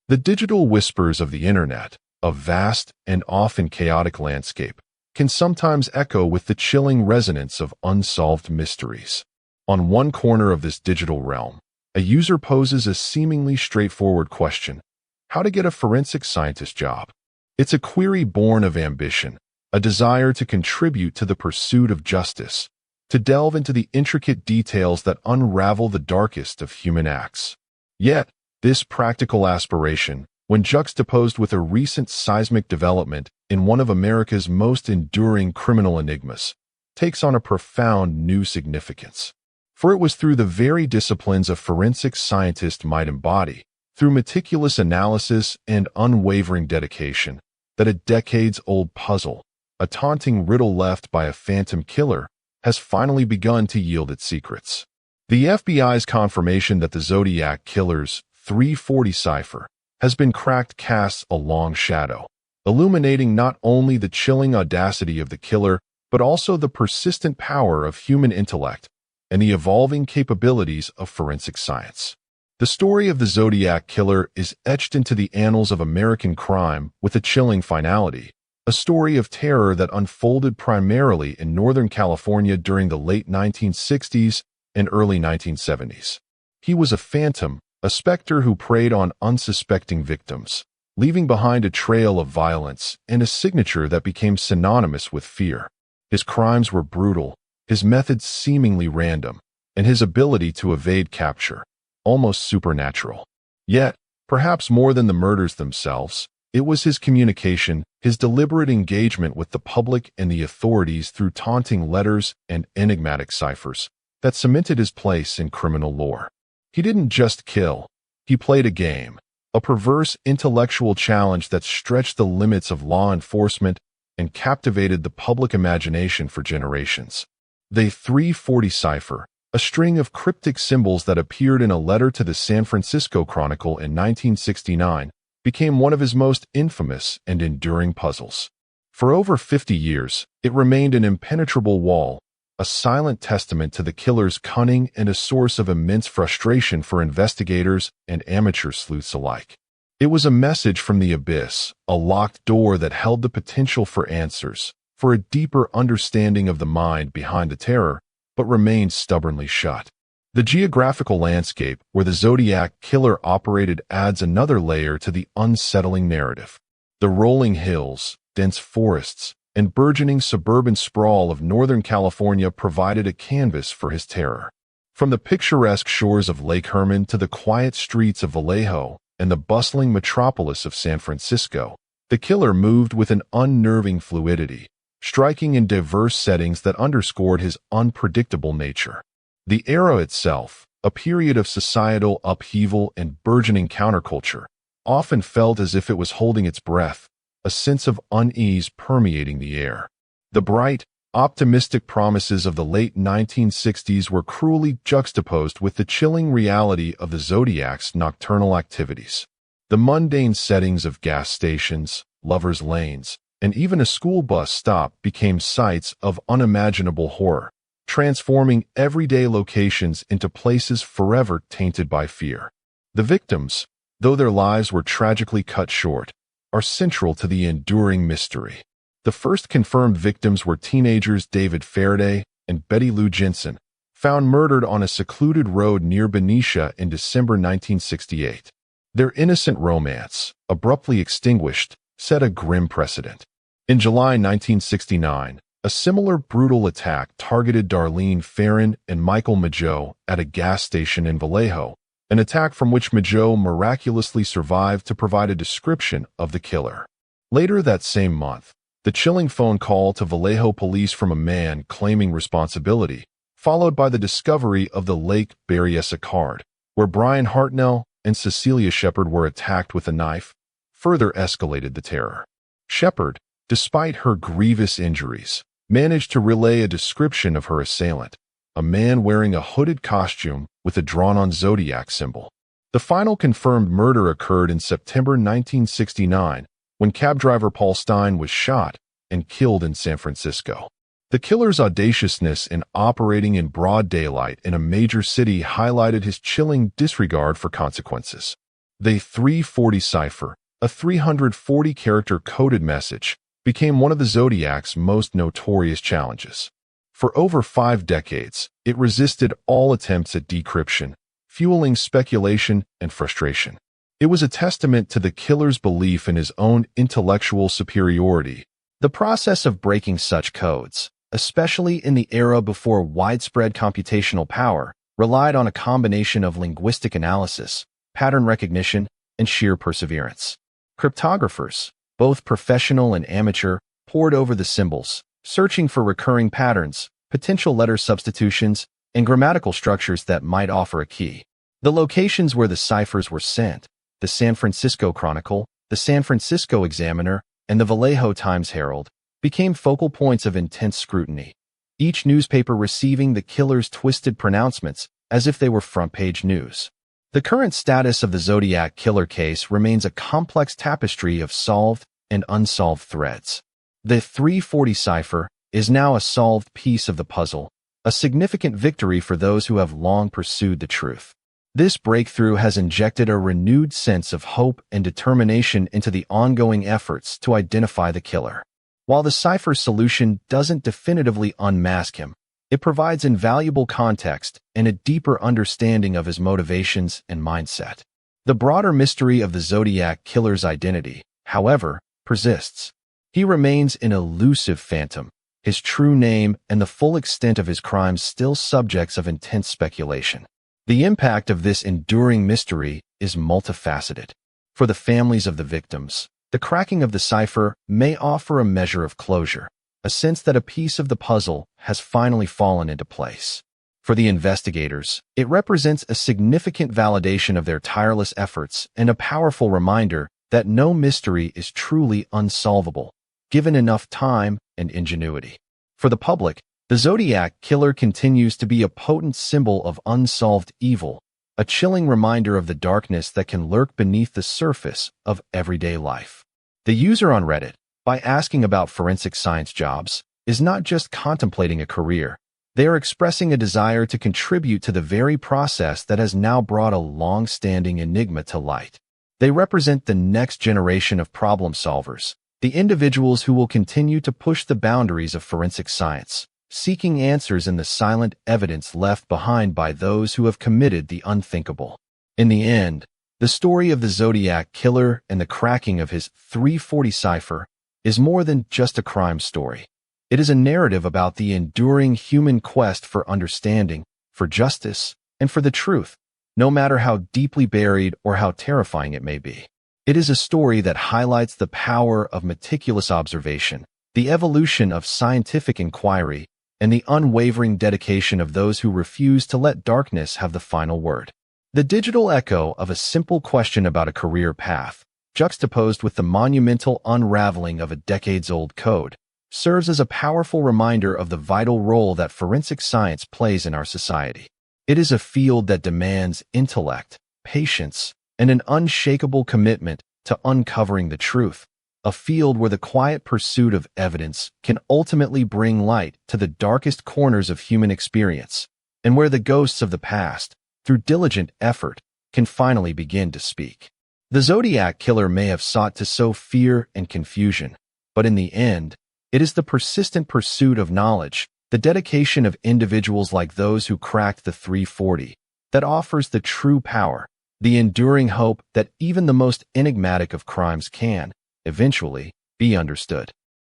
The digital whispers of the internet, a vast and often chaotic landscape, can sometimes echo with the chilling resonance of unsolved mysteries. On one corner of this digital realm, a user poses a seemingly straightforward question: how to get a forensic scientist job? It's a query born of ambition, a desire to contribute to the pursuit of justice, to delve into the intricate details that unravel the darkest of human acts. Yet, this practical aspiration, when juxtaposed with a recent seismic development in one of America's most enduring criminal enigmas, takes on a profound new significance. For it was through the very disciplines a forensic scientist might embody, through meticulous analysis and unwavering dedication, that a decades-old puzzle, a taunting riddle left by a phantom killer, has finally begun to yield its secrets. The FBI's confirmation that the Zodiac Killer's 340 cipher has been cracked casts a long shadow, illuminating not only the chilling audacity of the killer, but also the persistent power of human intellect and the evolving capabilities of forensic science. The story of the Zodiac Killer is etched into the annals of American crime with a chilling finality, a story of terror that unfolded primarily in Northern California during the late 1960s and early 1970s. He was a phantom, a specter who preyed on unsuspecting victims, leaving behind a trail of violence and a signature that became synonymous with fear. His crimes were brutal, his methods seemingly random, and his ability to evade capture almost supernatural. Yet, perhaps more than the murders themselves, it was his communication, his deliberate engagement with the public and the authorities through taunting letters and enigmatic ciphers that cemented his place in criminal lore. He didn't just kill, he played a game, a perverse intellectual challenge that stretched the limits of law enforcement and captivated the public imagination for generations. The 340 cipher, a string of cryptic symbols that appeared in a letter to the San Francisco Chronicle in 1969, became one of his most infamous and enduring puzzles. For over 50 years, it remained an impenetrable wall, a silent testament to the killer's cunning and a source of immense frustration for investigators and amateur sleuths alike. It was a message from the abyss, a locked door that held the potential for answers, for a deeper understanding of the mind behind the terror, but remained stubbornly shut. The geographical landscape where the Zodiac Killer operated adds another layer to the unsettling narrative. The rolling hills, dense forests, and burgeoning suburban sprawl of Northern California provided a canvas for his terror. From the picturesque shores of Lake Herman to the quiet streets of Vallejo and the bustling metropolis of San Francisco, the killer moved with an unnerving fluidity, striking in diverse settings that underscored his unpredictable nature. The era itself, a period of societal upheaval and burgeoning counterculture, often felt as if it was holding its breath, a sense of unease permeating the air. The bright, optimistic promises of the late 1960s were cruelly juxtaposed with the chilling reality of the Zodiac's nocturnal activities. The mundane settings of gas stations, lovers' lanes, and even a school bus stop became sites of unimaginable horror, transforming everyday locations into places forever tainted by fear. The victims, though their lives were tragically cut short, are central to the enduring mystery. The first confirmed victims were teenagers David Faraday and Betty Lou Jensen, found murdered on a secluded road near Benicia in December 1968. Their innocent romance, abruptly extinguished, set a grim precedent. In July 1969, a similar brutal attack targeted Darlene Ferrin and Michael Mageau at a gas station in Vallejo, an attack from which Mageau miraculously survived to provide a description of the killer. Later that same month, the chilling phone call to Vallejo police from a man claiming responsibility, followed by the discovery of the Lake Berryessa card, where Brian Hartnell and Cecilia Shepard were attacked with a knife, further escalated the terror. Shepard, despite her grievous injuries, managed to relay a description of her assailant, a man wearing a hooded costume with a drawn-on zodiac symbol. The final confirmed murder occurred in September 1969, when cab driver Paul Stein was shot and killed in San Francisco. The killer's audaciousness in operating in broad daylight in a major city highlighted his chilling disregard for consequences. The 340 cipher, a 340-character coded message, became one of the Zodiac's most notorious challenges. For over 5 decades, it resisted all attempts at decryption, fueling speculation and frustration. It was a testament to the killer's belief in his own intellectual superiority. The process of breaking such codes, especially in the era before widespread computational power, relied on a combination of linguistic analysis, pattern recognition, and sheer perseverance. Cryptographers, both professional and amateur, pored over the symbols, searching for recurring patterns, potential letter substitutions, and grammatical structures that might offer a key. The locations where the ciphers were sent, the San Francisco Chronicle, the San Francisco Examiner, and the Vallejo Times-Herald, became focal points of intense scrutiny, each newspaper receiving the killer's twisted pronouncements as if they were front-page news. The current status of the Zodiac killer case remains a complex tapestry of solved and unsolved threads. The 340 cipher is now a solved piece of the puzzle, a significant victory for those who have long pursued the truth. This breakthrough has injected a renewed sense of hope and determination into the ongoing efforts to identify the killer. While the cipher solution doesn't definitively unmask him, it provides invaluable context and a deeper understanding of his motivations and mindset. The broader mystery of the Zodiac killer's identity, however, persists. He remains an elusive phantom, his true name and the full extent of his crimes still subjects of intense speculation. The impact of this enduring mystery is multifaceted. For the families of the victims, the cracking of the cipher may offer a measure of closure, a sense that a piece of the puzzle has finally fallen into place. For the investigators, it represents a significant validation of their tireless efforts and a powerful reminder that no mystery is truly unsolvable, given enough time and ingenuity. For the public, the Zodiac killer continues to be a potent symbol of unsolved evil, a chilling reminder of the darkness that can lurk beneath the surface of everyday life. The user on Reddit, by asking about forensic science jobs, is not just contemplating a career. They are expressing a desire to contribute to the very process that has now brought a long-standing enigma to light. They represent the next generation of problem solvers, the individuals who will continue to push the boundaries of forensic science, seeking answers in the silent evidence left behind by those who have committed the unthinkable. In the end, the story of the Zodiac killer and the cracking of his 340 cipher is more than just a crime story. It is a narrative about the enduring human quest for understanding, for justice, and for the truth, no matter how deeply buried or how terrifying it may be. It is a story that highlights the power of meticulous observation, the evolution of scientific inquiry, and the unwavering dedication of those who refuse to let darkness have the final word. The digital echo of a simple question about a career path, juxtaposed with the monumental unraveling of a decades-old code, serves as a powerful reminder of the vital role that forensic science plays in our society. It is a field that demands intellect, patience, and an unshakable commitment to uncovering the truth, a field where the quiet pursuit of evidence can ultimately bring light to the darkest corners of human experience, and where the ghosts of the past, through diligent effort, can finally begin to speak. The Zodiac killer may have sought to sow fear and confusion, but in the end, it is the persistent pursuit of knowledge, the dedication of individuals like those who cracked the 340, that offers the true power, the enduring hope that even the most enigmatic of crimes can, eventually, be understood.